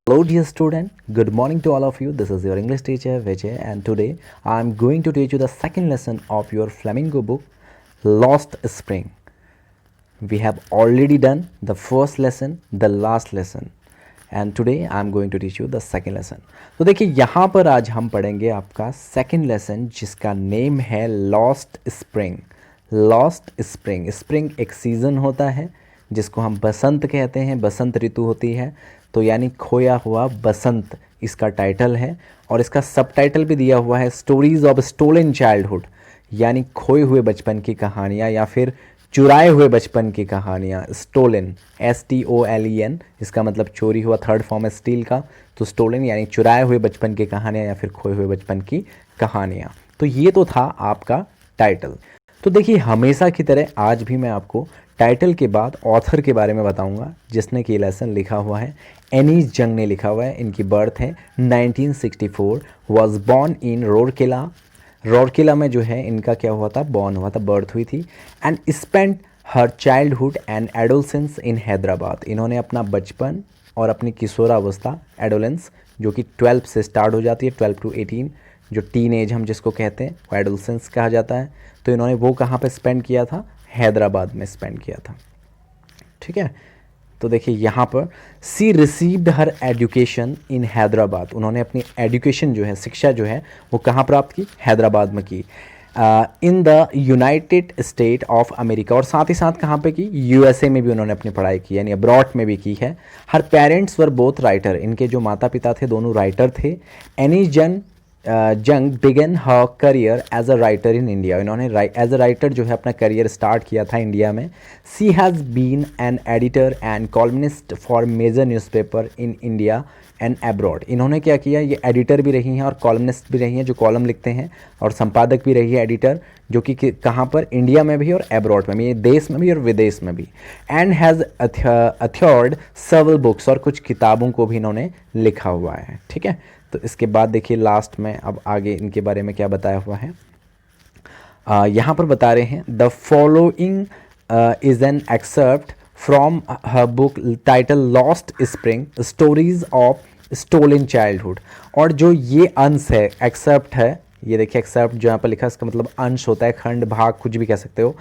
Hello dear student, good morning to all of you. This is your English teacher Vijay and today I am going to teach you the second lesson of your Flamingo book Lost Spring. We have already done the first lesson, the last lesson and today I am going to teach you the second lesson. तो देखिए यहाँ पर आज हम पढ़ेंगे आपका second lesson जिसका name है lost spring. Lost spring. Spring एक सीज़न होता है जिसको हम बसंत कहते हैं, बसंत ऋतु होती है, तो यानी खोया हुआ बसंत इसका टाइटल है और इसका सब टाइटल भी दिया हुआ है स्टोरीज ऑफ स्टोलन चाइल्डहुड, यानी खोए हुए बचपन की कहानियाँ या फिर चुराए हुए बचपन की कहानियाँ. स्टोलन STOLEN, इसका मतलब चोरी हुआ, थर्ड फॉर्म है स्टील का, तो स्टोलन यानी चुराए हुए बचपन की कहानियाँ या फिर खोए हुए बचपन की कहानियाँ. तो ये तो था आपका टाइटल. तो देखिए हमेशा की तरह आज भी मैं आपको टाइटल के बाद ऑथर के बारे में बताऊंगा जिसने कि लेसन लिखा हुआ है. एनीस जंग ने लिखा हुआ है. इनकी बर्थ है 1964. Was born in Rourkela. Rourkela में जो है इनका क्या हुआ था, बॉर्न हुआ था, बर्थ हुई थी. And spend her childhood and adolescence in Hyderabad. इन्होंने अपना बचपन और अपनी किशोरावस्था, एडोलेंस जो कि 12 से स्टार्ट हो जाती है, 12 to 18 जो टीन एज हम जिसको कहते हैं वो एडोलसेंस कहा जाता है. तो इन्होंने वो कहाँ पे स्पेंड किया था, हैदराबाद में स्पेंड किया था. ठीक है, तो देखिए यहाँ पर she received her education in Hyderabad. उन्होंने अपनी एजुकेशन जो है, शिक्षा जो है वो कहाँ प्राप्त की, हैदराबाद में की. In the United state of America, और साथ ही साथ कहाँ पे की, USA में भी उन्होंने अपनी पढ़ाई की, यानी अब्रॉड में भी की है. हर पेरेंट्स वर बोथ राइटर. इनके जो माता पिता थे दोनों राइटर थे. Anees Jung began her career as a writer in India. इन्होंने एज अ राइटर जो है अपना करियर स्टार्ट किया था इंडिया में. She has been an editor and columnist for major newspaper in India and abroad. इन्होंने क्या किया, ये एडिटर भी रही हैं और कॉलमनिस्ट भी रही हैं, जो कॉलम लिखते हैं, और संपादक भी रही है, एडिटर, जो कि कहाँ पर, इंडिया में भी और एब्रॉड में भी, देश में भी और विदेश में भी. एंड हैज़ अथॉर्ड सेवरल बुक्स, और कुछ किताबों को भी इन्होंने लिखा हुआ है. ठीक है, तो इसके बाद देखिए लास्ट में अब आगे इनके बारे में क्या बताया हुआ है. यहाँ पर बता रहे हैं the following is an except from her book title lost spring stories of stolen childhood. और जो ये अंश है, एक्सेप्ट है, ये देखिए एक्सेप्ट जो यहाँ पर लिखा है इसका मतलब अंश होता है, खंड, भाग, कुछ भी कह सकते हो.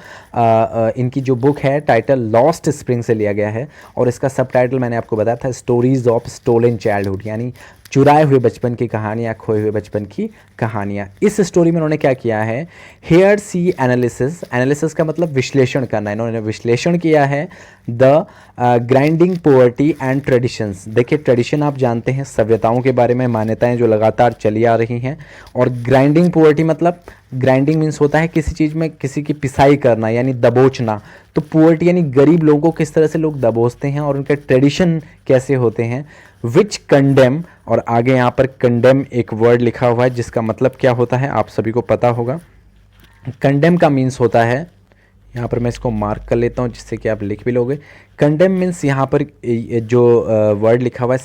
इनकी जो बुक है टाइटल लॉस्ट स्प्रिंग से लिया गया है और इसका सब टाइटल मैंने आपको बताया था स्टोरीज ऑफ स्टोलन चाइल्डहुड, यानी चुराए हुए बचपन की कहानियाँ, खोए हुए बचपन की कहानियाँ. इस स्टोरी में उन्होंने क्या किया है, हेयर सी एनालिसिस. एनालिसिस का मतलब विश्लेषण करना. इन्होंने विश्लेषण किया है the grinding poverty and traditions. देखिए ट्रेडिशन आप जानते हैं, सभ्यताओं के बारे में, मान्यताएं जो लगातार चली आ रही हैं. और ग्राइंडिंग पोवर्टी मतलब, ग्राइंडिंग मीन्स होता है किसी चीज़ में किसी की पिसाई करना, यानी दबोचना. तो पुअर्टी यानी गरीब लोगों को किस तरह से लोग दबोचते हैं और उनके ट्रेडिशन कैसे होते हैं. विच कंडेम, और आगे यहाँ पर कंडेम एक वर्ड लिखा हुआ है जिसका मतलब क्या होता है आप सभी को पता होगा. कंडेम का मीन्स होता है, यहाँ पर मैं इसको मार्क कर लेता हूँ जिससे कि आप लिख भी लोगे. कंडेम मीन्स यहाँ पर जो वर्ड लिखा हुआ है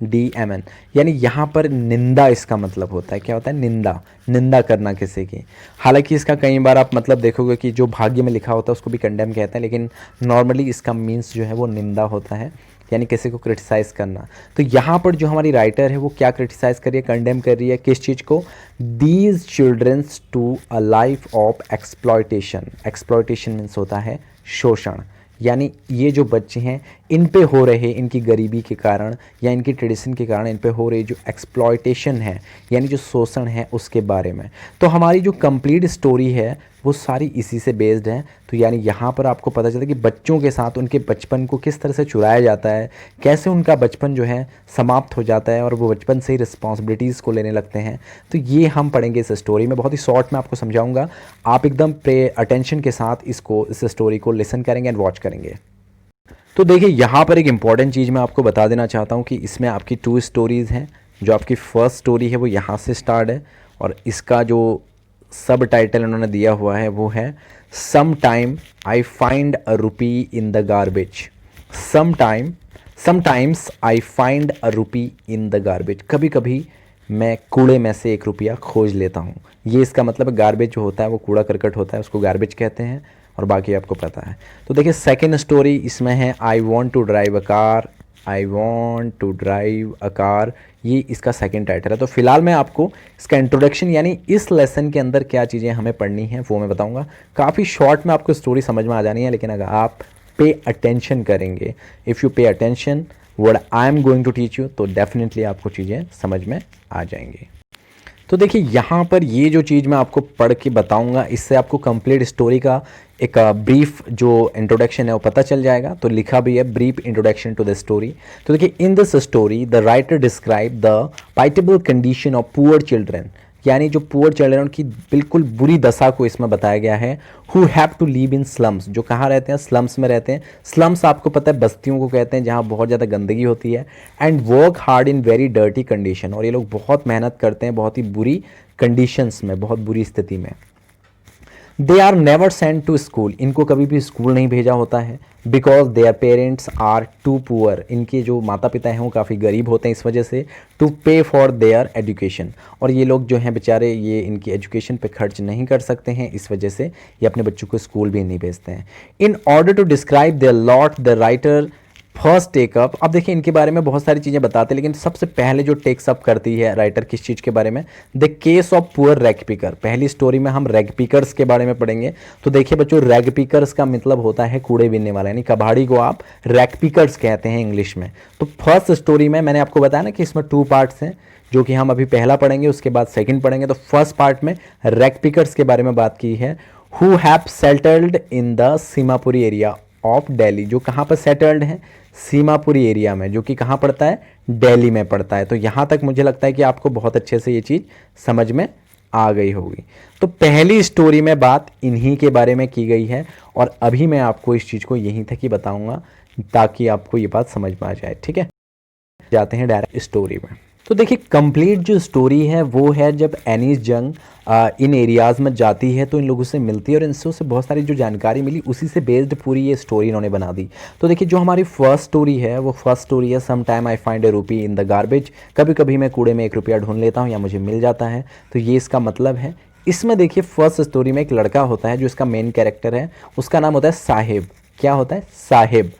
CONDEMN, यानी यहाँ पर निंदा इसका मतलब होता है. क्या होता है, निंदा, निंदा करना किसी की. हालांकि इसका कई बार आप मतलब देखोगे कि जो भाग्य में लिखा होता है उसको भी कंडेम कहते हैं, लेकिन नॉर्मली इसका मीन्स जो है वो निंदा होता है, यानी किसी को क्रिटिसाइज करना. तो यहाँ पर जो हमारी राइटर है वो क्या क्रिटिसाइज कर रही है, कंडेम कर रही है, किस चीज़ को, these children's to a life of exploitation. Exploitation means होता है शोषण, यानी ये जो बच्चे हैं इन पे हो रहे, इनकी गरीबी के कारण या इनकी ट्रेडिशन के कारण इन पे हो रही जो एक्सप्लॉयटेशन है, यानी जो शोषण है, उसके बारे में. तो हमारी जो कंप्लीट स्टोरी है वो सारी इसी से बेस्ड है. तो यानी यहाँ पर आपको पता चलता है कि बच्चों के साथ उनके बचपन को किस तरह से चुराया जाता है, कैसे उनका बचपन जो है समाप्त हो जाता है और वो बचपन से ही रिस्पॉन्सिबिलिटीज़ को लेने लगते हैं. तो ये हम पढ़ेंगे इस स्टोरी में. बहुत ही शॉर्ट में आपको समझाऊंगा, आप एकदम पे अटेंशन के साथ इस स्टोरी को लिसन करेंगे एंड वॉच करेंगे. तो देखिए यहाँ पर एक इम्पॉर्टेंट चीज़ मैं आपको बता देना चाहता हूँ कि इसमें आपकी 2 स्टोरीज़ हैं. जो आपकी फर्स्ट स्टोरी है वो यहाँ से स्टार्ट है और इसका जो सब टाइटल उन्होंने दिया हुआ है वो है some time I find a rupee in the garbage. Sometimes I find a rupee in the garbage. कभी कभी मैं कूड़े में से 1 रुपया खोज लेता हूँ. ये इसका मतलब गार्बेज जो होता है वो कूड़ा करकट होता है, उसको गार्बेज कहते हैं. और बाकी आपको पता है. तो देखिए सेकेंड स्टोरी इसमें है I want to drive a car. I want to drive a car, ये इसका सेकंड टाइटल है। तो फिलहाल मैं आपको इसका इंट्रोडक्शन यानी इस लेसन के अंदर क्या चीज़ें हमें पढ़नी है वो मैं बताऊंगा। काफ़ी शॉर्ट में आपको स्टोरी समझ में आ जानी है, लेकिन अगर आप पे अटेंशन करेंगे, if you pay attention what I am going to teach you, तो डेफिनेटली आपको चीज़ें समझ में आ जाएंगी। तो देखिए यहाँ पर ये जो चीज़ मैं आपको पढ़ के बताऊंगा, इससे आपको कंप्लीट स्टोरी का एक ब्रीफ जो इंट्रोडक्शन है वो पता चल जाएगा। तो लिखा भी है brief introduction to the story. तो देखिए, in this story the writer describe the pitiable condition of poor children, यानी जो पुअर चिल्ड्रन उनकी बिल्कुल बुरी दशा को इसमें बताया गया है। Who have to live in slums, जो कहाँ रहते हैं, स्लम्स में रहते हैं। स्लम्स आपको पता है बस्तियों को कहते हैं जहाँ बहुत ज़्यादा गंदगी होती है। And work hard in very dirty condition, और ये लोग बहुत मेहनत करते हैं बहुत ही बुरी कंडीशंस में, बहुत बुरी स्थिति में। They are never send to school, इनको कभी भी स्कूल नहीं भेजा होता है। Because their parents are too poor, इनके जो माता पिता हैं वो काफ़ी गरीब होते हैं इस वजह से, टू पे फॉर देयर एजुकेशन, और ये लोग जो हैं बेचारे ये इनकी एजुकेशन पे खर्च नहीं कर सकते हैं, इस वजह से ये अपने बच्चों को स्कूल भी नहीं भेजते हैं। In order to describe their lot the writer first take up, अब देखिए इनके बारे में बहुत सारी चीज़ें बताते हैं, लेकिन सबसे पहले जो टेक्स अप करती है राइटर किस चीज़ के बारे में, the case of poor rag picker. पहली स्टोरी में हम रैग पिकर्स के बारे में पढ़ेंगे। तो देखिए बच्चों, रैग पिकर्स का मतलब होता है कूड़े बीनने वाला, यानी कबाड़ी को आप रैग पिकर्स कहते हैं इंग्लिश में। तो फर्स्ट स्टोरी में मैंने आपको बताया ना कि इसमें 2 पार्ट्स हैं, जो कि हम अभी पहला पढ़ेंगे उसके बाद सेकंड पढ़ेंगे। तो फर्स्ट पार्ट में रैग पिकर्स के बारे में बात की है। Who have settled in the Seemapuri area of Delhi, जो कहाँ पर सेटल्ड है, सीमापुरी एरिया में, जो कि कहाँ पड़ता है, दिल्ली में पड़ता है। तो यहाँ तक मुझे लगता है कि आपको बहुत अच्छे से ये चीज़ समझ में आ गई होगी। तो पहली स्टोरी में बात इन्हीं के बारे में की गई है, और अभी मैं आपको इस चीज़ को यहीं तक ही बताऊंगा ताकि आपको ये बात समझ में आ जाए। ठीक है, जाते हैं डायरेक्ट स्टोरी में। तो देखिए, कंप्लीट जो स्टोरी है वो है जब एनीस जंग इन एरियाज़ में जाती है तो इन लोगों से मिलती है, और इनसे उसे बहुत सारी जो जानकारी मिली उसी से बेस्ड पूरी ये स्टोरी इन्होंने बना दी। तो देखिए, जो हमारी फर्स्ट स्टोरी है वो फर्स्ट स्टोरी है सम टाइम आई फाइंड ए रूपी इन द गार्बेज, कभी कभी मैं कूड़े में 1 रुपया ढूंढ लेता हूँ या मुझे मिल जाता है। तो ये इसका मतलब है। इसमें देखिए, फर्स्ट स्टोरी में एक लड़का होता है जो इसका मेन कैरेक्टर है, उसका नाम होता है साहिब। क्या होता है, साहिब।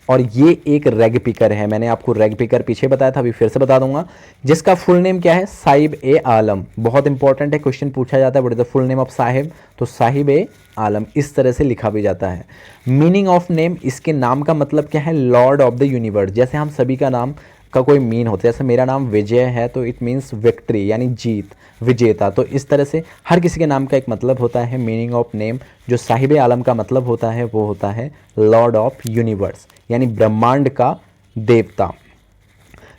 और ये एक रैग पिकर है। मैंने आपको रैग पिकर पीछे बताया था, अभी फिर से बता दूंगा, जिसका फुल नेम क्या है, साहिब ए आलम। बहुत इंपॉर्टेंट है, क्वेश्चन पूछा जाता है what is the full name of Sahib, तो साहिब ए आलम इस तरह से लिखा भी जाता है। मीनिंग ऑफ नेम, इसके नाम का मतलब क्या है, लॉर्ड ऑफ द यूनिवर्स। जैसे हम सभी का नाम का कोई मीन होता है, जैसे मेरा नाम विजय है तो इट मीन्स विक्ट्री, यानी जीत, विजेता। तो इस तरह से हर किसी के नाम का एक मतलब होता है। मीनिंग ऑफ नेम, जो साहिब आलम का मतलब होता है वो होता है लॉर्ड ऑफ यूनिवर्स, यानी ब्रह्मांड का देवता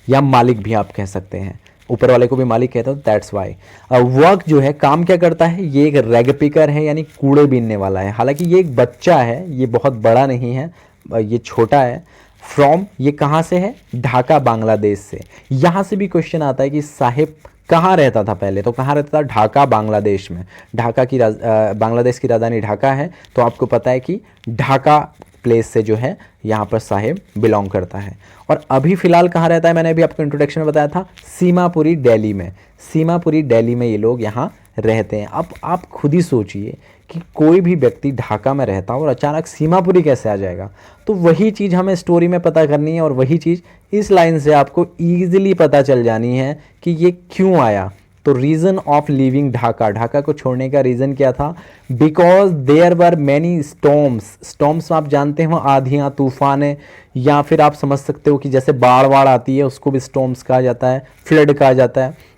या मालिक भी आप कह सकते हैं। ऊपर वाले को भी मालिक कहते हो, दैट्स वाई। वर्क जो है, काम क्या करता है, ये एक रैग पिकर है यानी कूड़े बीनने वाला है। हालांकि ये एक बच्चा है, ये बहुत बड़ा नहीं है, ये छोटा है। फ्रॉम, ये कहाँ से है, ढाका बांग्लादेश से। यहाँ से भी क्वेश्चन आता है कि साहिब कहाँ रहता था पहले, तो कहाँ रहता था, ढाका बांग्लादेश में। ढाका की बांग्लादेश की राजधानी ढाका है, तो आपको पता है कि ढाका प्लेस से जो है यहाँ पर साहिब बिलोंग करता है। और अभी फ़िलहाल कहाँ रहता है, मैंने अभी आपको इंट्रोडक्शन में बताया था, सीमापुरी दिल्ली में। सीमापुरी दिल्ली में ये लोग यहाँ रहते हैं। अब आप खुद ही सोचिए कि कोई भी व्यक्ति ढाका में रहता और अचानक सीमापुरी कैसे आ जाएगा। तो वही चीज़ हमें स्टोरी में पता करनी है, और वही चीज़ इस लाइन से आपको ईजिली पता चल जानी है कि ये क्यों आया। तो reason of living Dhaka, Dhaka को छोड़ने का रीज़न क्या था, because there were many storms. Storms आप जानते हो, आंधियाँ, तूफानें, या फिर आप समझ सकते हो कि जैसे बाढ़ वाड़ आती है उसको भी स्टॉर्म्स कहा जाता है, फ्लड कहा जाता है।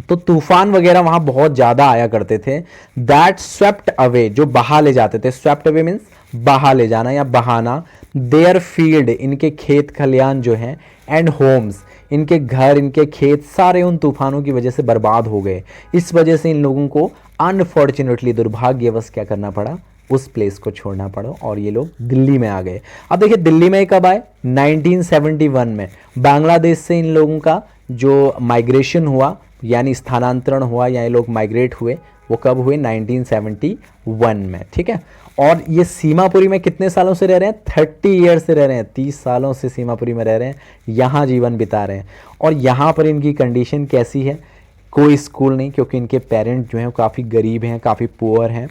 तो तूफान वगैरह वहाँ बहुत ज़्यादा आया करते थे। दैट स्वेप्ट अवे, जो बहा ले जाते थे, स्वेप्ट अवे मीन्स बहा ले जाना या बहाना। देयर फील्ड, इनके खेत खलियान जो हैं, एंड होम्स, इनके घर, इनके खेत सारे उन तूफानों की वजह से बर्बाद हो गए। इस वजह से इन लोगों को अनफॉर्चुनेटली, दुर्भाग्यवश क्या करना पड़ा, उस प्लेस को छोड़ना पड़ा, और ये लोग दिल्ली में आ गए। अब देखिए दिल्ली में कब आए, 1971 में। बांग्लादेश से इन लोगों का जो माइग्रेशन हुआ यानी स्थानांतरण हुआ, या ये लोग माइग्रेट हुए, वो कब हुए, 1971 में। ठीक है, और ये सीमापुरी में कितने सालों से रह रहे हैं, 30 ईयर से रह रहे हैं, 30 सालों से सीमापुरी में रह रहे हैं, यहाँ जीवन बिता रहे हैं। और यहाँ पर इनकी कंडीशन कैसी है, कोई स्कूल नहीं, क्योंकि इनके पेरेंट जो हैं वो काफ़ी गरीब हैं, काफ़ी पुअर हैं।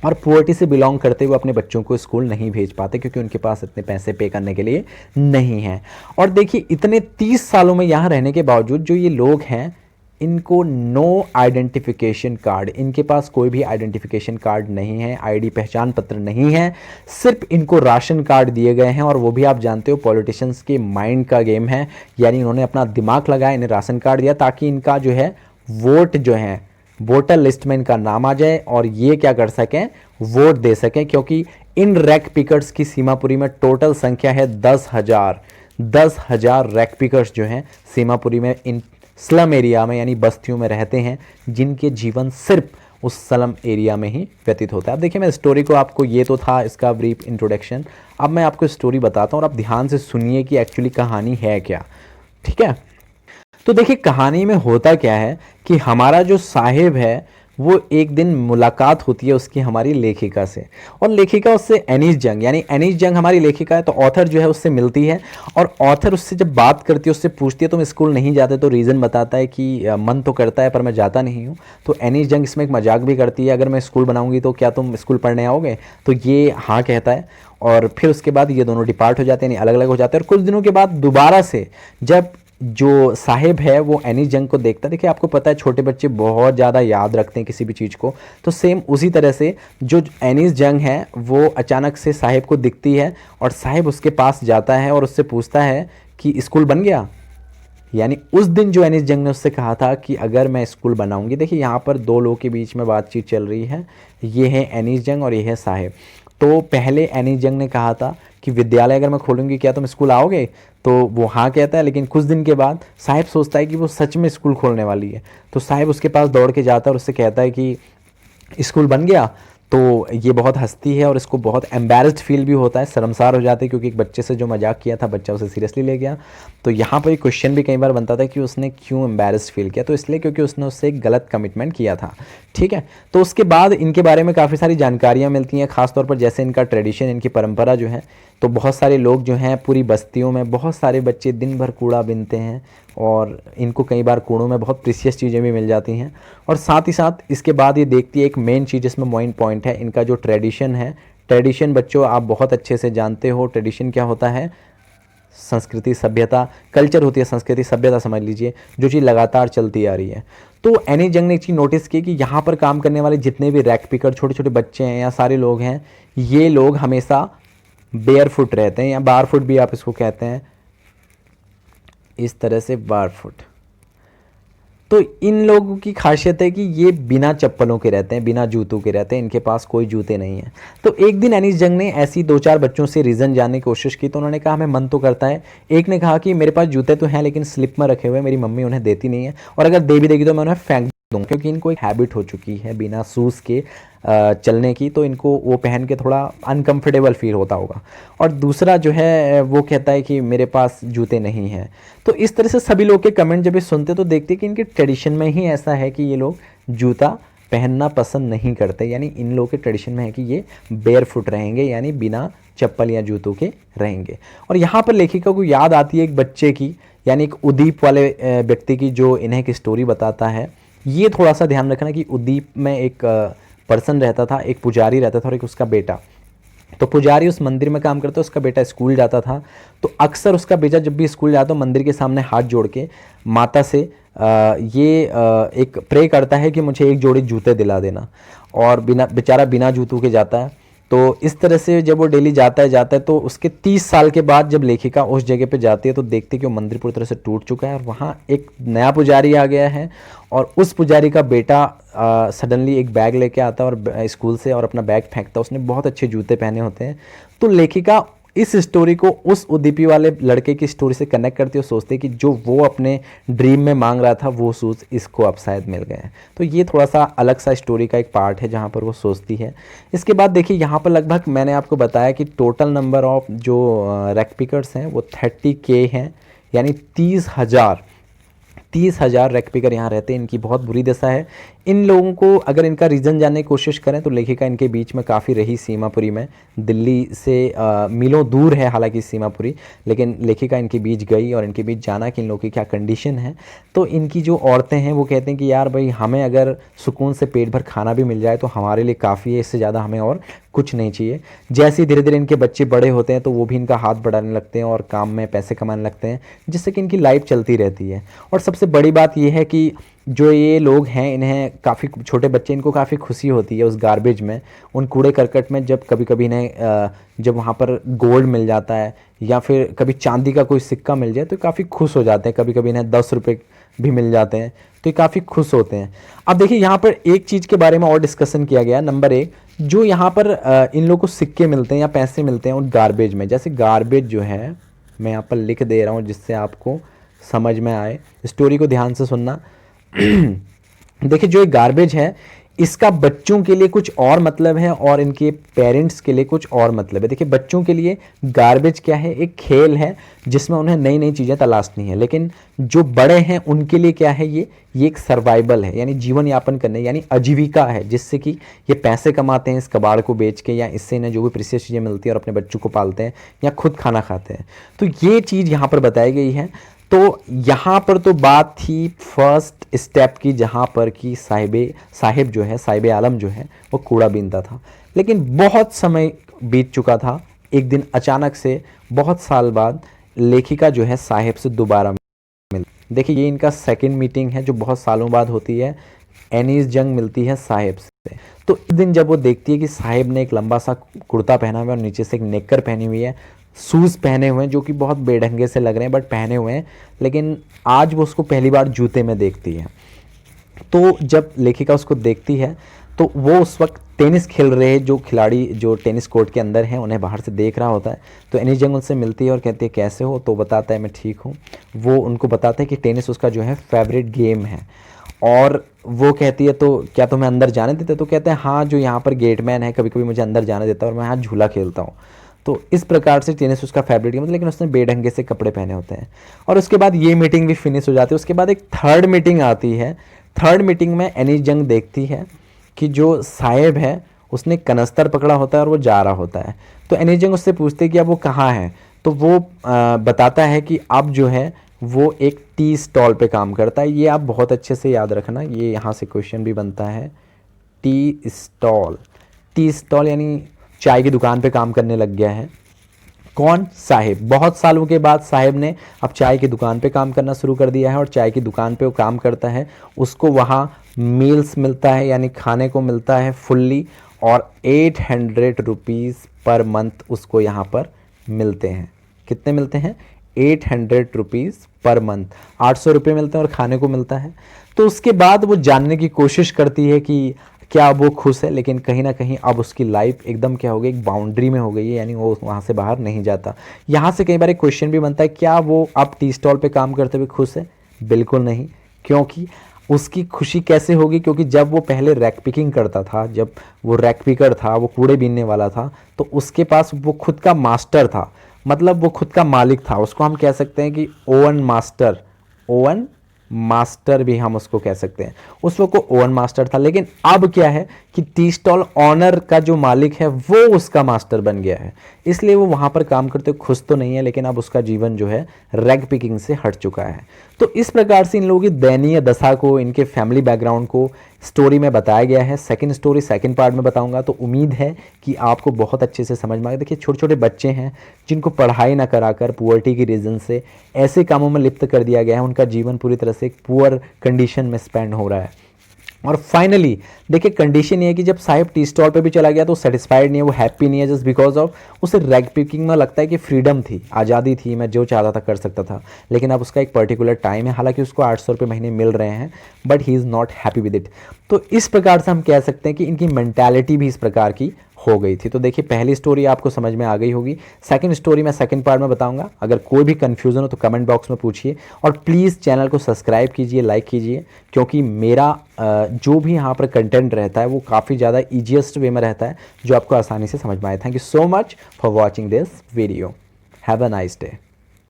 और पुअर्टी से बिलोंग करते हुए अपने बच्चों को स्कूल नहीं भेज पाते क्योंकि उनके पास इतने पैसे पे करने के लिए नहीं हैं। और देखिए इतने 30 सालों में यहाँ रहने के बावजूद जो ये लोग हैं, इनको नो आइडेंटिफिकेशन कार्ड, इनके पास कोई भी आइडेंटिफिकेशन कार्ड नहीं है, आईडी पहचान पत्र नहीं है, सिर्फ इनको राशन कार्ड दिए गए हैं। और वो भी आप जानते हो पॉलिटिशियंस के माइंड का गेम है, यानी इन्होंने अपना दिमाग लगाया, इन्हें राशन कार्ड दिया ताकि इनका जो है वोट जो है वोटर लिस्ट में इनका नाम आ जाए और ये क्या कर सकें, वोट दे सकें। क्योंकि इन रैक पिकर्स की सीमापुरी में टोटल संख्या है 10,000। 10,000 रैक पिकर्स जो हैं सीमापुरी में इन स्लम एरिया में यानी बस्तियों में रहते हैं, जिनके जीवन सिर्फ उस स्लम एरिया में ही व्यतीत होता है। अब देखिए मैं स्टोरी को आपको, ये तो था इसका ब्रीफ इंट्रोडक्शन, अब मैं आपको स्टोरी बताता हूँ और आप ध्यान से सुनिए कि एक्चुअली कहानी है क्या। ठीक है, तो देखिए कहानी में होता क्या है कि हमारा जो साहिब है वो एक दिन मुलाकात होती है उसकी हमारी लेखिका से, और लेखिका उससे एनीस जंग, यानी एनीस जंग हमारी लेखिका है, तो ऑथर जो है उससे मिलती है और ऑथर उससे जब बात करती है, उससे पूछती है तुम स्कूल नहीं जाते, तो रीज़न बताता है कि मन तो करता है पर मैं जाता नहीं हूँ। तो एनीस जंग इसमें एक मजाक भी करती है, अगर मैं स्कूल बनाऊंगी तो क्या तुम स्कूल पढ़ने आओगे, तो ये हाँ कहता है। और फिर उसके बाद ये दोनों डिपार्ट हो जाते हैं, यानी अलग अलग हो जाते हैं। और कुछ दिनों के बाद दोबारा से जब जो साहिब है वो एनीस जंग को देखता है, देखिए आपको पता है छोटे बच्चे बहुत ज़्यादा याद रखते हैं किसी भी चीज़ को, तो सेम उसी तरह से जो एनीस जंग है वो अचानक से साहिब को दिखती है और साहिब उसके पास जाता है और उससे पूछता है कि स्कूल बन गया। यानी उस दिन जो एनीस जंग ने उससे कहा था कि अगर मैं स्कूल बनाऊंगी, देखिए यहाँ पर दो लोगों के बीच में बातचीत चल रही है, ये है एनीस जंग और ये है साहिब। तो पहले एनीस जंग ने कहा था कि विद्यालय अगर मैं खोलूंगी क्या तुम स्कूल आओगे, तो वो हाँ कहता है। लेकिन कुछ दिन के बाद साहिब सोचता है कि वो सच में स्कूल खोलने वाली है, तो साहिब उसके पास दौड़ के जाता है और उससे कहता है कि स्कूल बन गया। तो ये बहुत हंसती है और इसको बहुत एम्बैरेस्ड फील भी होता है, शर्मसार हो जाती है क्योंकि एक बच्चे से जो मजाक किया था बच्चा उसे सीरियसली ले गया। तो यहाँ पर एक क्वेश्चन भी कई बार बनता था कि उसने क्यों एम्बैरेस्ड फील किया, तो इसलिए क्योंकि उसने उससे एक गलत कमिटमेंट किया था। ठीक है, तो उसके बाद इनके बारे में काफ़ी सारी जानकारियाँ मिलती हैं, खासतौर पर जैसे इनका ट्रेडिशन, इनकी परंपरा जो है, तो बहुत सारे लोग जो हैं पूरी बस्तियों में, बहुत सारे बच्चे दिन भर कूड़ा बीनते हैं और इनको कई बार कूड़ों में बहुत प्रीशियस चीज़ें भी मिल जाती हैं। और साथ ही साथ इसके बाद ये देखती है एक मेन चीज़, इसमें मेन पॉइंट है इनका जो ट्रेडिशन है। ट्रेडिशन बच्चों आप बहुत अच्छे से जानते हो, ट्रेडिशन क्या होता है, संस्कृति सभ्यता, कल्चर होती है, संस्कृति सभ्यता समझ लीजिए, जो चीज़ लगातार चलती आ रही है। तो एनीस जंग ने एक चीज़ नोटिस की कि यहाँ पर काम करने वाले जितने भी रैक पिकर छोटे छोटे बच्चे हैं या सारे लोग हैं, ये लोग हमेशा बेयर फुट रहते हैं, या बार फुट भी आप इसको कहते हैं, इस तरह से बार फुट। तो इन लोगों की खासियत है कि ये बिना चप्पलों के रहते हैं, बिना जूतों के रहते हैं, इनके पास कोई जूते नहीं हैं। तो एक दिन एनीस जंग ने ऐसी दो चार बच्चों से रीज़न जानने की कोशिश की, तो उन्होंने कहा हमें मन तो करता है। एक ने कहा कि मेरे पास जूते तो हैं लेकिन स्लिप में रखे हुए, मेरी मम्मी उन्हें देती नहीं है, और अगर दे भी देगी तो मैं उन्हें फेंक दूँ, क्योंकि इनको एक हैबिट हो चुकी है बिना शूज़ के चलने की, तो इनको वो पहन के थोड़ा अनकंफर्टेबल फील होता होगा। और दूसरा जो है वो कहता है कि मेरे पास जूते नहीं हैं। तो इस तरह से सभी लोग के कमेंट जब ये सुनते तो देखते कि इनके ट्रेडिशन में ही ऐसा है कि ये लोग जूता पहनना पसंद नहीं करते, यानी इन लोगों के ट्रेडिशन में है कि ये बेयर फुट रहेंगे, यानी बिना चप्पल या जूतों के रहेंगे। और यहाँ पर लेखिका को याद आती है एक बच्चे की, यानी एक उदीप वाले व्यक्ति की, जो इन्हें एक स्टोरी बताता है। ये थोड़ा सा ध्यान रखना कि उदीप में एक पर्सन रहता था, एक पुजारी रहता था और एक उसका बेटा। तो पुजारी उस मंदिर में काम करता, उसका बेटा स्कूल जाता था। तो अक्सर उसका बेटा जब भी स्कूल जाता मंदिर के सामने हाथ जोड़ के माता से एक प्रे करता है कि मुझे एक जोड़ी जूते दिला देना, और बेचारा बिना जूतों के जाता है। तो इस तरह से जब वो डेली जाता है तो उसके 30 साल के बाद जब लेखिका उस जगह पे जाती है तो देखती है कि वो मंदिर पूरी तरह से टूट चुका है और वहाँ एक नया पुजारी आ गया है। और उस पुजारी का बेटा सडनली एक बैग लेके आता है और स्कूल से, और अपना बैग फेंकता है। उसने बहुत अच्छे जूते पहने होते हैं। तो लेखिका इस स्टोरी को उस उदीपी वाले लड़के की स्टोरी से कनेक्ट करती है और सोचते कि जो वो अपने ड्रीम में मांग रहा था वो शूज़ इसको अब शायद मिल गए हैं। तो ये थोड़ा सा अलग सा स्टोरी का एक पार्ट है जहाँ पर वो सोचती है। इसके बाद देखिए यहाँ पर लगभग मैंने आपको बताया कि टोटल नंबर ऑफ जो रैक पिकर्स हैं वो 30K हैं, यानी 30,000 रैक पिकर यहाँ रहते हैं। इनकी बहुत बुरी दशा है। इन लोगों को अगर इनका रीज़न जानने की कोशिश करें तो लेखिका इनके बीच में काफ़ी रही सीमापुरी में। दिल्ली से मीलों दूर है हालांकि सीमापुरी, लेकिन लेखिका इनके बीच गई और इनके बीच जाना कि इन लोगों की क्या कंडीशन है। तो इनकी जो औरतें हैं वो कहते हैं कि यार भाई, हमें अगर सुकून से पेट भर खाना भी मिल जाए तो हमारे लिए काफ़ी है, इससे ज़्यादा हमें और कुछ नहीं चाहिए। जैसे ही धीरे धीरे इनके बच्चे बड़े होते हैं तो वो भी इनका हाथ बढ़ाने लगते हैं और काम में पैसे कमाने लगते हैं, जिससे कि इनकी लाइफ चलती रहती है। और सबसे बड़ी बात ये है कि जो ये लोग हैं, इन्हें काफ़ी छोटे बच्चे, इनको काफ़ी खुशी होती है उस गार्बेज में, उन कूड़े करकट में, जब कभी कभी इन्हें जब वहाँ पर गोल्ड मिल जाता है या फिर कभी चांदी का कोई सिक्का मिल जाए तो काफ़ी खुश हो जाते हैं। कभी कभी इन्हें 10 रुपये भी मिल जाते हैं तो ये काफ़ी खुश होते हैं। अब देखिए यहाँ पर एक चीज़ के बारे में और डिस्कशन किया गया। नंबर 1, जो यहाँ पर इन लोगों को सिक्के मिलते हैं या पैसे मिलते हैं उन गार्बेज में, जैसे गार्बेज जो है, मैं यहाँ पर लिख दे रहा हूँ जिससे आपको समझ में आए, स्टोरी को ध्यान से सुनना। देखिए जो ये गार्बेज है, इसका बच्चों के लिए कुछ और मतलब है और इनके पेरेंट्स के लिए कुछ और मतलब है। देखिए बच्चों के लिए गार्बेज क्या है, एक खेल है जिसमें उन्हें नई नई चीज़ें तलाशनी है। लेकिन जो बड़े हैं उनके लिए क्या है, ये एक सर्वाइवल है, यानी जीवन यापन करने, यानी आजीविका है, जिससे कि ये पैसे कमाते हैं इस कबाड़ को बेच के, या इससे इन्हें जो भी प्रीशियस चीज़ें मिलती है और अपने बच्चों को पालते हैं या खुद खाना खाते हैं। तो ये चीज़ यहाँ पर बताई गई है। तो यहाँ पर तो बात थी फर्स्ट स्टेप की, जहाँ पर कि साहिब जो है, साहिब आलम जो है, वो कूड़ा बीनता था। लेकिन बहुत समय बीत चुका था। एक दिन अचानक से बहुत साल बाद लेखिका जो है साहिब से दोबारा मिल, देखिए ये इनका सेकंड मीटिंग है जो बहुत सालों बाद होती है। एनीस जंग मिलती है साहिब से। तो इस दिन जब वो देखती है कि साहिब ने एक लंबा सा कुर्ता पहना हुआ है और नीचे से एक नेकर पहनी हुई है, शूज़ पहने हुए हैं जो कि बहुत बेढंगे से लग रहे हैं, बट पहने हुए हैं, लेकिन आज वो उसको पहली बार जूते में देखती है। तो जब लेखिका उसको देखती है तो वो उस वक्त टेनिस खेल रहे जो खिलाड़ी जो टेनिस कोर्ट के अंदर हैं उन्हें बाहर से देख रहा होता है। तो एनी जंग उनसे मिलती है और कहती है कैसे हो, तो बताता है मैं ठीक हूँ। वो उनको बताता है कि टेनिस उसका जो है फेवरेट गेम है। और वो कहती है तो क्या तुम्हें अंदर जाने देते, तो कहते हैं हाँ, जो यहाँ पर गेटमैन है कभी कभी मुझे अंदर जाने देता है और मैं यहाँ झूला खेलता हूँ। तो इस प्रकार से टेनिस उसका फेवरेट गेम है, लेकिन उसने बेढंगे से कपड़े पहने होते हैं। और उसके बाद ये मीटिंग भी फिनिश हो जाती है। उसके बाद एक थर्ड मीटिंग आती है। थर्ड मीटिंग में एनी जंग देखती है कि जो साहिब है उसने कनस्तर पकड़ा होता है और वो जा रहा होता है। तो एनी जंग उससे पूछते हैं कि अब वो कहाँ है, तो वो बताता है कि अब जो है वो एक टी स्टॉल पे काम करता है। ये आप बहुत अच्छे से याद रखना, ये यहाँ से क्वेश्चन भी बनता है। टी स्टॉल, टी स्टॉल यानी चाय की दुकान पे काम करने लग गया है। कौन? साहिब। बहुत सालों के बाद साहिब ने अब चाय की दुकान पे काम करना शुरू कर दिया है और चाय की दुकान पे वो काम करता है। उसको वहाँ मील्स मिलता है, यानी खाने को मिलता है फुल्ली, और 800 रुपीज़ पर मंथ उसको यहाँ पर मिलते हैं। कितने मिलते हैं? 800 रुपीज़ पर मंथ, 800 रुपये मिलते हैं और खाने को मिलता है। तो उसके बाद वो जानने की कोशिश करती है कि क्या वो खुश है, लेकिन कहीं ना कहीं अब उसकी लाइफ एकदम क्या हो गई, एक बाउंड्री में हो गई है, यानी वो वहाँ से बाहर नहीं जाता। यहाँ से कई बार एक क्वेश्चन भी बनता है, क्या वो अब टी स्टॉल पे काम करते हुए खुश है? बिल्कुल नहीं। क्योंकि उसकी खुशी कैसे होगी? क्योंकि जब वो पहले रैक पिकिंग करता था, जब वो रैक पिकर था, वो कूड़े बीनने वाला था, तो उसके पास वो खुद का मास्टर था, मतलब वो खुद का मालिक था। उसको हम कह सकते हैं कि ओवन मास्टर, ओवन मास्टर भी हम उसको कह सकते हैं। उस वक्त वो ओवन मास्टर था, लेकिन अब क्या है कि टी स्टॉल ऑनर का जो मालिक है वो उसका मास्टर बन गया है। इसलिए वो वहाँ पर काम करते खुश तो नहीं है, लेकिन अब उसका जीवन जो है रैग पिकिंग से हट चुका है। तो इस प्रकार से इन लोगों की दयनीय दशा को, इनके फैमिली बैकग्राउंड को स्टोरी में बताया गया है। सेकंड स्टोरी सेकंड पार्ट में बताऊंगा, तो उम्मीद है कि आपको बहुत अच्छे से समझ में आएगा। देखिए छोटे छोटे बच्चे हैं जिनको पढ़ाई ना कराकर पुअर्टी की रीज़न से ऐसे कामों में लिप्त कर दिया गया है, उनका जीवन पूरी तरह से एक पुअर कंडीशन में स्पेंड हो रहा है। और फाइनली देखिए कंडीशन ये है कि जब साहिब टी स्टॉल पे भी चला गया तो सेटिस्फाइड नहीं है, वो हैप्पी नहीं है, जस्ट बिकॉज ऑफ उसे रैग पिकिंग में लगता है कि फ्रीडम थी, आज़ादी थी, मैं जो चाहता था कर सकता था। लेकिन अब उसका एक पर्टिकुलर टाइम है, हालांकि उसको 800 रुपये महीने मिल रहे हैं, but he is not happy with it. तो इस प्रकार से हम कह सकते हैं कि इनकी मेंटालिटी भी इस प्रकार की हो गई थी। तो देखिए पहली स्टोरी आपको समझ में आ गई होगी। सेकंड स्टोरी मैं सेकंड पार्ट में बताऊंगा। अगर कोई भी कंफ्यूजन हो तो कमेंट बॉक्स में पूछिए, और प्लीज़ चैनल को सब्सक्राइब कीजिए, लाइक कीजिए, क्योंकि मेरा जो भी यहाँ पर कंटेंट रहता है वो काफ़ी ज़्यादा ईजिएस्ट वे में रहता है, जो आपको आसानी से समझ में आए। Thank you so much for watching this video. Have a nice day.